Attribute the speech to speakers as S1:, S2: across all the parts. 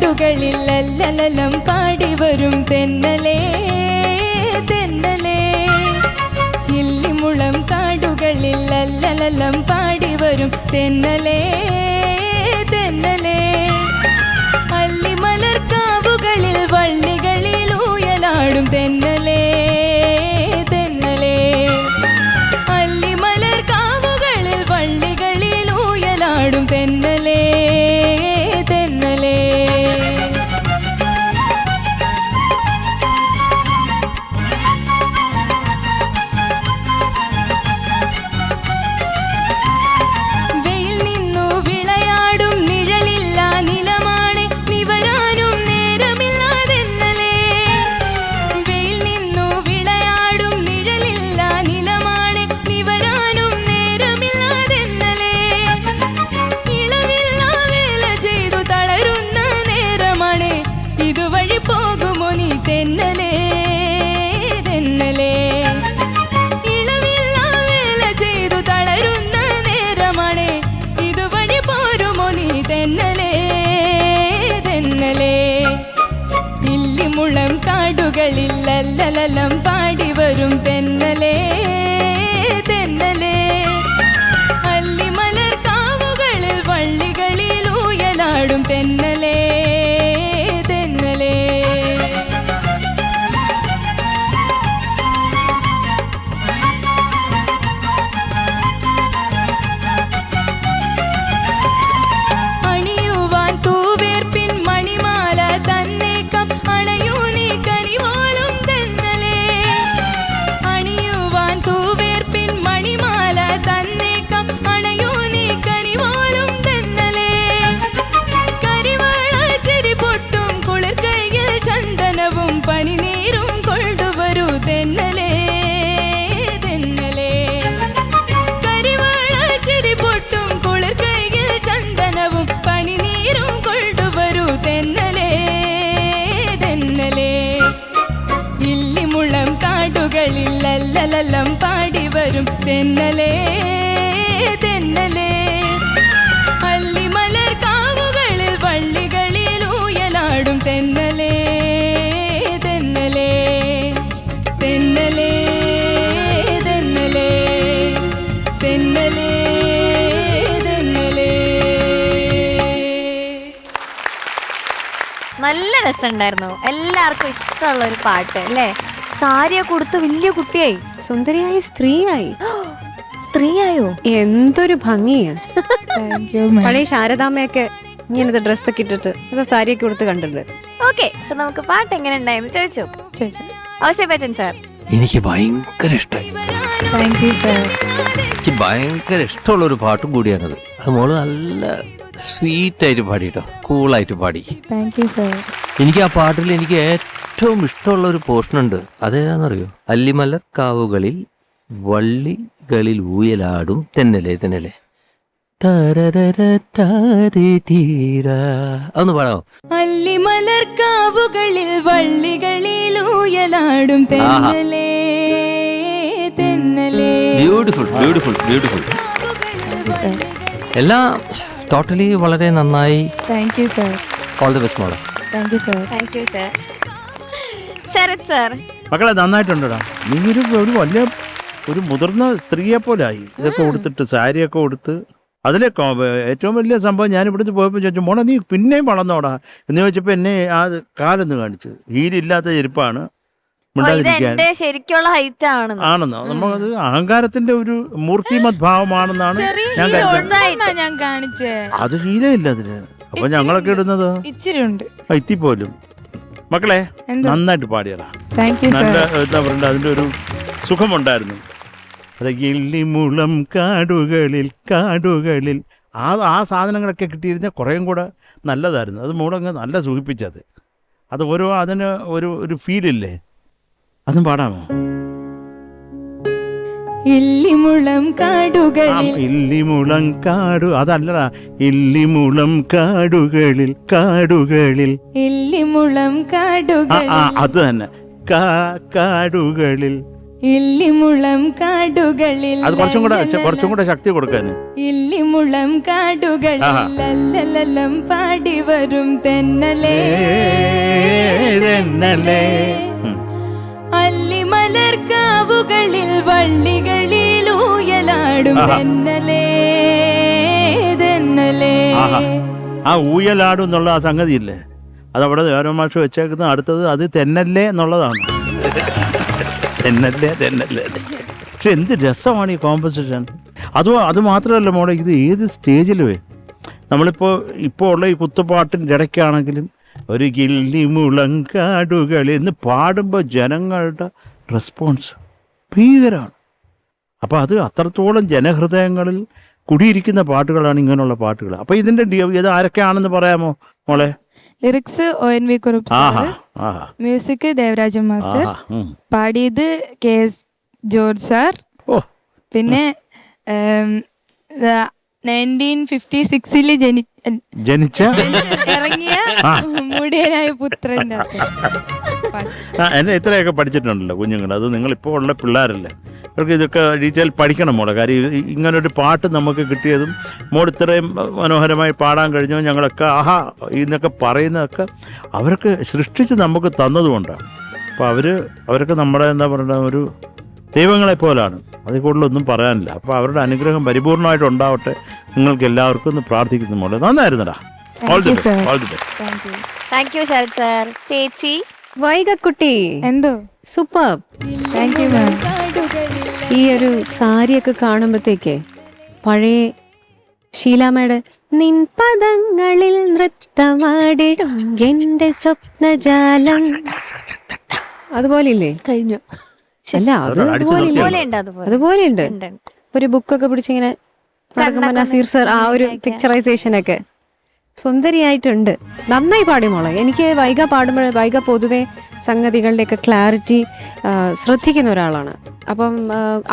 S1: കാടുകളിൽ ലല്ലലലം പാടി വരും തെന്നലേ തെന്നലേ. ഇല്ലിമുളം കാടുകളിൽ ലല്ലലലം പാടി വരും തെന്നലേ തെന്നലേ. അല്ലിമലർക്കാവുകളിൽ വള്ളികളിൽ ഊയലാടും തെന്നലേ തെന്നലേ. അല്ലിമലർക്കാവുകളിൽ വള്ളികളിൽ ഊയലാടും തെന്നലേ തെന്നലേ. വെയിൽ നിന്നു വിളയാടും നിഴലില്ല നിലമാണ് നിവരാനും നേരമില്ലാതെന്നലേ. വെയിൽ നിന്നു വിളയാടും നിഴലില്ല നിലമാണ് നിവരാനും നേരമില്ലാതെന്നലേ. ഇളവില്ല വേല ചെയ്തു തളരുന്ന നേരമാണ് ഇതുവഴി പോകുമോ നീ തെന്നലേ തെന്നലേ. ഇളവില്ല വേല ചെയ്തു തളരുന്ന നേരമാണ് ഇതുവഴി പോരുമോ നീ തെന്നലേ തെന്നലേ. ഇല്ലിമുളം കാടുകളിൽ ലല്ലലലം പാടി വരും തെന്നലേ തെന്നലേ. അല്ലിമലർ കാവുകളിൽ വള്ളികളിൽ ഊയലാടും തെന്നലേ തെന്നലേ. അണിയുവാൻ തൂവേർപ്പിൻ മണിമാല തന്നേക്കാം അണയൂ നീ കനിപോലും തെന്നലേ. അണിയുവാൻ തൂവേർപ്പിൻ മണിമാല തന്നേക്കാം അണയൂ നീ കനിപോലും തെന്നലേ. കരിവാള ചെരി പൊട്ടും കുളിർ കൈയിൽ ചന്ദനവും പനിനീരും കൊണ്ടുവരൂ തെന്നലേ തെന്നലേ. കരിവാള ചെരി പൊട്ടും കുളിർ കൈയിൽ ചന്ദനവും പനിനീരും കൊണ്ടുവരൂ തെന്നലേ തെന്നലേ. ഇല്ലിമുളം കാടുകളിൽ ലല്ലലലം പാടി വരും തെന്നലേ തെന്നലേ. അല്ലിമലർ കാവുകളിൽ വള്ളികളിൽ ഊയലാടും തെന്നലേ തെന്നലേ തെന്നലേ തെന്നലേ തെന്നലേ തെന്നലേ.
S2: നല്ല രസമുണ്ടായിരുന്നു. എല്ലാവർക്കും ഇഷ്ടമുള്ള ഒരു പാട്ട് അല്ലേ? സാരിയൊക്കെ കൊടുത്ത് വലിയ കുട്ടിയായി,
S3: സുന്ദരിയായി സ്ത്രീയായി.
S2: സ്ത്രീയായോ?
S3: എന്തൊരു ഭംഗിയാ. പഴയ ശാരദാമ്മയൊക്കെ ഇങ്ങനത്തെ ഡ്രസ്സൊക്കെ ഇട്ടിട്ട് സാരിയൊക്കെ കൊടുത്ത് കണ്ടിട്ടുണ്ട്.
S2: ഓക്കെ, അപ്പൊ നമുക്ക് പാട്ട് എങ്ങനെ ഉണ്ടായിരുന്നു ചോദിച്ചു. ഔസേപ്പച്ചൻ സാർ.
S4: എനിക്ക് ഭയങ്കര ഇഷ്ടമായി. എനിക്ക് ഭയങ്കര ഇഷ്ടമുള്ളൊരു പാട്ടും കൂടിയാണത്. അത് മോള് നല്ല സ്വീറ്റായിട്ട് പാടി കേട്ടോ, കൂളായിട്ട് പാടി. എനിക്ക് ആ പാട്ടിൽ എനിക്ക് ഏറ്റവും ഇഷ്ടമുള്ള ഒരു പോർഷൻ ഉണ്ട്. അതേതാണെന്നറിയോ? അല്ലിമലർ കാവുകളിൽ വള്ളികളിൽ ഊയലാടും തെന്നലേ തെന്നലേ. അതൊന്ന് പാടാമോ?
S1: അല്ലിമലർ കാവുകളിൽ വള്ളികളിൽ ഊയലാടും തെന്നലേ തെന്നലേ.
S4: Beautiful beautiful beautiful. എല്ലാം ടോട്ടലി വളരെ നന്നായി.
S1: Thank you sir.
S4: All the best മോളെ.
S1: Thank you sir.
S2: Thank you sir. Sarath sir.
S5: മക്കളെ നന്നായിട്ടുണ്ടോടാ. നീ ഒരു വലിയ ഒരു മുതിർന്ന സ്ത്രീയെ പോലായി. ഇതൊക്കെ കൊടുത്തിട്ട് സാരിയൊക്കെ കൊടുത്ത് അതിലെ ഏറ്റവും വലിയ സംഭവം ഞാൻ ഇവിടുന്ന് പോയപ്പോൾ ചോദിച്ചു, മോളെ നീ പിന്നെയും വളർന്നോടാ എന്ന് ചോദിച്ചപ്പോൾ എന്നെ ആ കാലൊന്ന് കാണിച്ചു. ഹീലില്ലാത്ത ചെരുപ്പാണ്,
S2: ശരിക്കുള്ള ഹൈറ്റ്
S5: ആണെന്നോ. നമുക്കത് അഹങ്കാരത്തിന്റെ ഒരു മൂർത്തിമത് ഭാവമാണെന്നാണ്
S1: ഞാൻ കാണിച്ചേ.
S5: അത് ഹീലയില്ല അതിന്. അപ്പൊ ഞങ്ങളൊക്കെ ഇടുന്നത്
S1: ഇച്ചിരി ഉണ്ട്
S5: ഇത്തിപ്പോലും. മക്കളെ നന്നായിട്ട് പാടിയടാ.
S1: നല്ല
S5: എന്താ പറയണ്ട, അതിന്റെ ഒരു സുഖമുണ്ടായിരുന്നു. ഇല്ലിമുളം കാടുകളിൽ കാടുകളിൽ ആ സാധനങ്ങളൊക്കെ കിട്ടിയിരുന്ന കുറേയും കൂടെ നല്ലതായിരുന്നു. അത് മൂടങ്ങ് നല്ല സുഖിപ്പിച്ചത്. അത് ഓരോ അതിന് ഒരു ഫീലില്ലേ, അതും പാടാമോ?
S1: ഇല്ലിമുളം കാടുകളിൽ
S5: ഇല്ലിമുളം കാടു അതല്ലടാ, ഇല്ലിമുളം കാടുകളിൽ കാടുകളിൽ
S1: ഇല്ലിമുളം കാടുകളിൽ
S5: അത് തന്നെ കാടുകളിൽ
S1: ഇല്ലിമുളം കാടുകളിൽ
S5: അത് കുറച്ചും കൂടെ ശക്തി കൊടുക്കാന്.
S1: ഇല്ലിമുളം കാടുകളിൽ ലല്ലലല്ലം പാടി വരും തെന്നലേ
S5: തെന്നലേ.
S1: അല്ലിമലർക്കാവുകളിൽ വള്ളികളിൽ ഊയലാടും തെന്നലേ തെന്നലേ.
S5: ആ ഊയലാടും എന്നുള്ള ആ സംഗതി ഇല്ലേ, അതവിടെ ദേവരാജ വെച്ചേക്കുന്ന അടുത്തത് അത് തെന്നല്ലേ എന്നുള്ളതാണ്. തെന്നല്ലേ തെന്നല്ലേ. പക്ഷെ എന്ത് രസമാണ് ഈ കോമ്പസിഷൻ. അത് മാത്രമല്ല മോളെ, ഇത് ഏത് സ്റ്റേജിലുവേ ഇപ്പോൾ ഉള്ള ഈ കുത്തുപാട്ടിൻ്റെ ഇടയ്ക്കാണെങ്കിലും ഒരു കിള്ളിമുളങ്കാടുകളിൽ എന്ന് പാടുമ്പോൾ ജനങ്ങളുടെ റെസ്പോൺസ് ഭീകരമാണ്. അപ്പോൾ അത് അത്രത്തോളം ജനഹൃദയങ്ങളിൽ കുടിയിരിക്കുന്ന പാട്ടുകളാണ് ഇങ്ങനെയുള്ള പാട്ടുകൾ. അപ്പോൾ ഇതിൻ്റെ ഇത് ആരൊക്കെയാണെന്ന് പറയാമോ മോളെ?
S1: Lyrics ONV Kurup sir, music Devarajan master, പാടിയത് KS ജോർജ് സാർ, പിന്നെ 1956 ജനിച്ച ഇറങ്ങിയ മുടിയനായ പുത്രൻ്റെ
S5: എന്നെ ഇത്രയൊക്കെ പഠിച്ചിട്ടുണ്ടല്ലോ കുഞ്ഞുങ്ങൾ. അത് നിങ്ങളിപ്പോൾ ഉള്ള പിള്ളേരല്ലേ, അവർക്ക് ഇതൊക്കെ ഡീറ്റെയിൽ പഠിക്കണം മോളെ. കാര്യം ഇങ്ങനൊരു പാട്ട് നമുക്ക് കിട്ടിയതും മോൾ ഇത്രയും മനോഹരമായി പാടാൻ കഴിഞ്ഞോ ഞങ്ങളൊക്കെ ആഹാ എന്നൊക്കെ പറയുന്നതൊക്കെ അവർക്ക് സൃഷ്ടിച്ച് നമുക്ക് തന്നതുകൊണ്ടാണ്. അപ്പോൾ അവരൊക്കെ നമ്മുടെ എന്താ പറയുക ഒരു ദൈവങ്ങളെ പോലാണ്. അതിൽ കൂടുതലൊന്നും പറയാനില്ല. അപ്പോൾ അവരുടെ അനുഗ്രഹം പരിപൂർണമായിട്ട് ഉണ്ടാവട്ടെ നിങ്ങൾക്ക് എല്ലാവർക്കും ഒന്ന് പ്രാർത്ഥിക്കുന്നു മോളെ. നന്നായിരുന്നടാ. All the best.
S2: Thank you Sarath sir. ചേച്ചി
S3: വൈകക്കുട്ടി
S1: എന്തോ
S3: സൂപ്പർ.
S1: താങ്ക് യു മാം.
S3: ഈ ഒരു സാരിയൊക്കെ കാണുമ്പോഴത്തേക്ക് പഴയ ഷീലാമ്മയുടെ നിൻ പദങ്ങളിൽ നൃത്തമാടിടും എന്റെ സ്വപ്നജാലം അതുപോലെ ഇല്ലേ?
S2: കഴിഞ്ഞു.
S3: അല്ല അത് അതുപോലെ ഉണ്ട്. ഒരു ബുക്കൊക്കെ പിടിച്ചിങ്ങനെ നടക്കുമ്പോ നസീർ സർ ആ ഒരു പിക്ചറൈസേഷൻ ഒക്കെ സുന്ദരിയായിട്ടുണ്ട്. നന്നായി പാടി മോളെ. എനിക്ക് വൈഗ പാടുമ്പോൾ വൈഗ പൊതുവെ സംഗതികളുടെയൊക്കെ ക്ലാരിറ്റി ശ്രദ്ധിക്കുന്ന ഒരാളാണ്. അപ്പം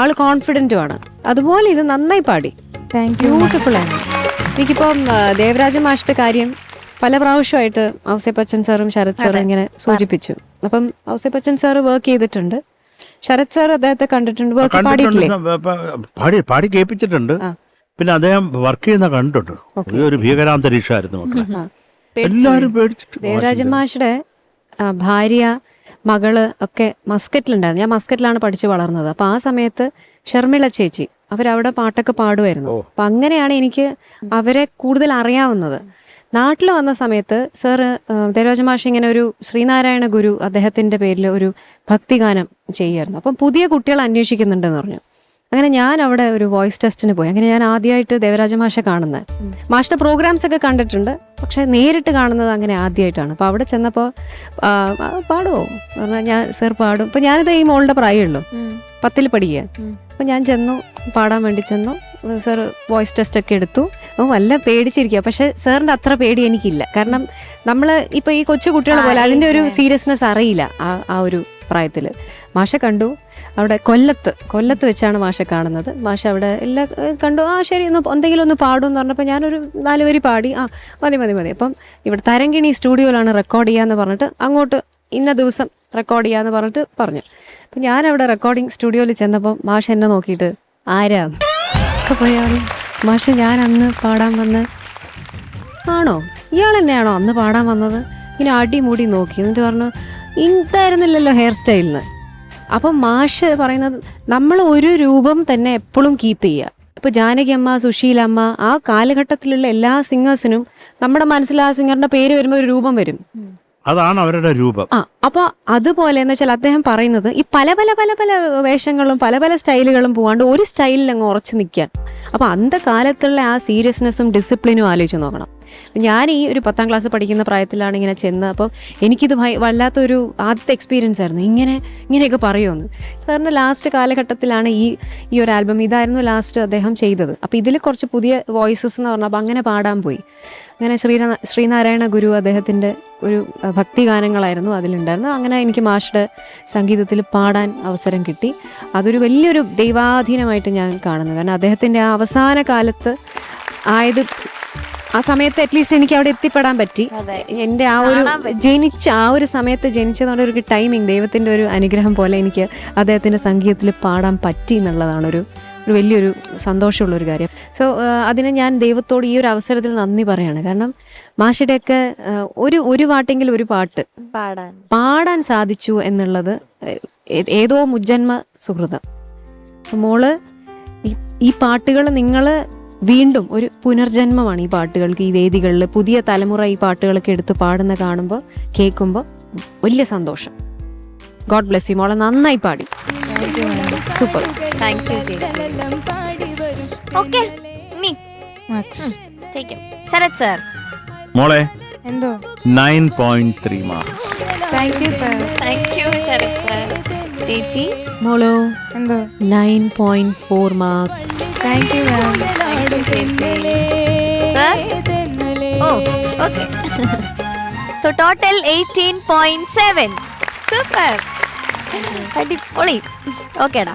S3: ആള് കോൺഫിഡൻറ്റുമാണ്. അതുപോലെ ഇത് നന്നായി പാടി. ബ്യൂട്ടിഫുൾ ആണ്. എനിക്കിപ്പം ദേവരാജ മാഷിന്റെ കാര്യം പല പ്രാവശ്യമായിട്ട് ഔസേപ്പച്ചൻ സാറും ശരത് സാറും ഇങ്ങനെ സൂചിപ്പിച്ചു. അപ്പം ഔസേപ്പച്ചൻ സാറ് വർക്ക് ചെയ്തിട്ടുണ്ട്, ശരത് സാർ അദ്ദേഹത്തെ കണ്ടിട്ടുണ്ട്,
S5: പാടി കേൾപ്പിച്ചിട്ടുണ്ട്. പിന്നെ അദ്ദേഹം വർക്ക് ചെയ്യുന്ന കണ്ടിട്ടുണ്ട്. ഒരു ഭീകരാന്തരീക്ഷമായിരുന്നു എല്ലാവരും പേടിച്ചിട്ട്.
S3: ദേവരാജ മാഷിയുടെ ഭാര്യ മകള് ഒക്കെ മസ്കറ്റിലുണ്ടായിരുന്നു. ഞാൻ മസ്കറ്റിലാണ് പഠിച്ചു വളർന്നത്. അപ്പൊ ആ സമയത്ത് ഷർമിള ചേച്ചി അവരവിടെ പാട്ടൊക്കെ പാടുമായിരുന്നു. അപ്പൊ അങ്ങനെയാണ് എനിക്ക് അവരെ കൂടുതൽ അറിയാവുന്നത്. നാട്ടിൽ വന്ന സമയത്ത് സാറ് ദേവരാജ മാഷ് ഇങ്ങനെ ഒരു ശ്രീനാരായണ ഗുരു അദ്ദേഹത്തിന്റെ പേരിൽ ഒരു ഭക്തിഗാനം ചെയ്യുമായിരുന്നു. അപ്പം പുതിയ കുട്ടികൾ അന്വേഷിക്കുന്നുണ്ടെന്ന് പറഞ്ഞു. അങ്ങനെ ഞാൻ അവിടെ ഒരു വോയിസ് ടെസ്റ്റിന് പോയി. അങ്ങനെ ഞാൻ ആദ്യമായിട്ട് ദേവരാജ മാഷെ കാണുന്നത്. മാഷിന്റെ പ്രോഗ്രാംസ് ഒക്കെ കണ്ടിട്ടുണ്ട്, പക്ഷെ നേരിട്ട് കാണുന്നത് അങ്ങനെ ആദ്യമായിട്ടാണ്. അപ്പോൾ അവിടെ ചെന്നപ്പോൾ പാടുമോ പറഞ്ഞാൽ ഞാൻ സാർ പാടും. ഇപ്പം ഞാനിത് ഈ മോളുടെ പ്രായമുള്ളൂ, 10ൽ പഠിക്കുക. അപ്പം ഞാൻ ചെന്നു, പാടാൻ വേണ്ടി ചെന്നു. സാർ വോയിസ് ടെസ്റ്റ് ഒക്കെ എടുത്തു. വല്ല പേടിച്ചിരിക്കുക. പക്ഷെ സാറിൻ്റെ അത്ര പേടി എനിക്കില്ല. കാരണം നമ്മൾ ഇപ്പോൾ ഈ കൊച്ചു കുട്ടികളെ പോലെ അതിൻ്റെ ഒരു സീരിയസ്നെസ് അറിയില്ല ആ ഒരു പ്രായത്തിൽ. മാഷെ കണ്ടു അവിടെ കൊല്ലത്ത് വെച്ചാണ് മാഷെ കാണുന്നത്. മാഷ അവിടെ എല്ലാം കണ്ടു. ശരി എന്തെങ്കിലും ഒന്ന് പാടും എന്ന് പറഞ്ഞപ്പോൾ ഞാനൊരു 4 വരി പാടി. മതി. അപ്പം ഇവിടെ തരങ്കിണി സ്റ്റുഡിയോയിലാണ് റെക്കോർഡ് ചെയ്യാന്ന് പറഞ്ഞിട്ട് അങ്ങോട്ട് ഇന്ന ദിവസം റെക്കോർഡ് ചെയ്യാന്ന് പറഞ്ഞിട്ട് പറഞ്ഞു. അപ്പം ഞാനവിടെ റെക്കോർഡിങ് സ്റ്റുഡിയോയിൽ ചെന്നപ്പോൾ മാഷ എന്നെ നോക്കിയിട്ട് ആരാന്ന് ഒക്കെ പോയാണ്. മാഷ ഞാൻ അന്ന് പാടാൻ വന്ന് ആണോ ഇയാൾ തന്നെയാണോ അന്ന് പാടാൻ വന്നത്? ഇങ്ങനെ അടിമുടി നോക്കി. എന്നിട്ട് പറഞ്ഞു ഇതായിരുന്നില്ലല്ലോ ഹെയർ സ്റ്റൈലിന്. അപ്പം മാഷ് പറയുന്നത് നമ്മൾ ഒരു രൂപം തന്നെ എപ്പോഴും കീപ്പ് ചെയ്യുക. ഇപ്പോൾ ജാനകി അമ്മ, സുശീലമ്മ, ആ കാലഘട്ടത്തിലുള്ള എല്ലാ സിംഗേഴ്സിനും നമ്മുടെ മനസ്സിൽ ആ സിംഗറിന്റെ പേര് വരുമ്പോൾ ഒരു രൂപം വരും.
S5: അതാണ് അവരുടെ രൂപം.
S3: അപ്പോൾ അതുപോലെ എന്ന് വെച്ചാൽ അദ്ദേഹം പറയുന്നത് ഈ പല പല പല പല വേഷങ്ങളും പല പല സ്റ്റൈലുകളും പോകാണ്ട് ഒരു സ്റ്റൈലിൽ അങ്ങ് ഉറച്ചു നിൽക്കാൻ. അപ്പോൾ അന്ത കാലത്തുള്ള ആ സീരിയസ്നെസ്സും ഡിസിപ്ലിനും ആലോചിച്ച് നോക്കണം. ഞാൻ ഈ ഒരു 10ാം ക്ലാസ് പഠിക്കുന്ന പ്രായത്തിലാണ് ഇങ്ങനെ ചെന്ന്. അപ്പം എനിക്കിത് വല്ലാത്തൊരു ആദ്യത്തെ എക്സ്പീരിയൻസ് ആയിരുന്നു. ഇങ്ങനെയൊക്കെ പറയുമെന്ന്. സാറിൻ്റെ ലാസ്റ്റ് കാലഘട്ടത്തിലാണ് ഈ ഒരു ആൽബം, ഇതായിരുന്നു ലാസ്റ്റ് അദ്ദേഹം ചെയ്തത്. അപ്പോൾ ഇതിൽ കുറച്ച് പുതിയ വോയിസസ് എന്ന് പറഞ്ഞാൽ അപ്പം അങ്ങനെ പാടാൻ പോയി. അങ്ങനെ ശ്രീനാരായണ ഗുരു അദ്ദേഹത്തിൻ്റെ ഒരു ഭക്തിഗാനങ്ങളായിരുന്നു അതിലുണ്ടായിരുന്നത്. അങ്ങനെ എനിക്ക് മാഷുടെ സംഗീതത്തിൽ പാടാൻ അവസരം കിട്ടി. അതൊരു വലിയൊരു ദൈവാധീനമായിട്ട് ഞാൻ കാണുന്നു. കാരണം അദ്ദേഹത്തിൻ്റെ ആ അവസാന കാലത്ത് ആയത് ആ സമയത്ത് അറ്റ്ലീസ്റ്റ് എനിക്ക് അവിടെ എത്തിപ്പെടാൻ പറ്റി. എൻ്റെ ആ ഒരു ആ ഒരു സമയത്ത് ജനിച്ചതുകൊണ്ട് ഒരു ടൈമിങ് ദൈവത്തിൻ്റെ ഒരു അനുഗ്രഹം പോലെ എനിക്ക് അദ്ദേഹത്തിൻ്റെ സംഗീതത്തിൽ പാടാൻ പറ്റി എന്നുള്ളതാണ് ഒരു വലിയൊരു സന്തോഷമുള്ളൊരു കാര്യം. അതിന് ഞാൻ ദൈവത്തോട് ഈ ഒരു അവസരത്തിൽ നന്ദി പറയാണ്. കാരണം മാഷിയുടെയൊക്കെ ഒരു പാട്ടെങ്കിലും ഒരു പാട്ട് പാടാൻ സാധിച്ചു എന്നുള്ളത് ഏതോ മുജ്ജന്മ സുഹൃതം. മോള് ഈ പാട്ടുകൾ നിങ്ങൾ വീണ്ടും ഒരു പുനർജന്മമാണ് ഈ പാട്ടുകൾക്ക്. ഈ വേദികളിൽ പുതിയ തലമുറ ഈ പാട്ടുകളൊക്കെ എടുത്ത് പാടുന്ന കാണുമ്പോൾ കേൾക്കുമ്പോൾ വലിയ സന്തോഷം. God bless you. മോളെ നന്നായി പാടി. സൂപ്പർ.
S2: താങ്ക് യു ചേച്ചി. Okay, Sarath sir.
S5: മോളെ
S1: എന്തോ
S5: 9.3 marks.
S1: Thank you sir.
S2: Thank you Sarath sir. ചേച്ചി
S3: മോളോ
S1: എന്തോ
S3: 9.4 marks.
S1: Thank you ma'am.
S2: Okay. So total 18.7. Super, അടിപൊളി. ഓക്കേടാ.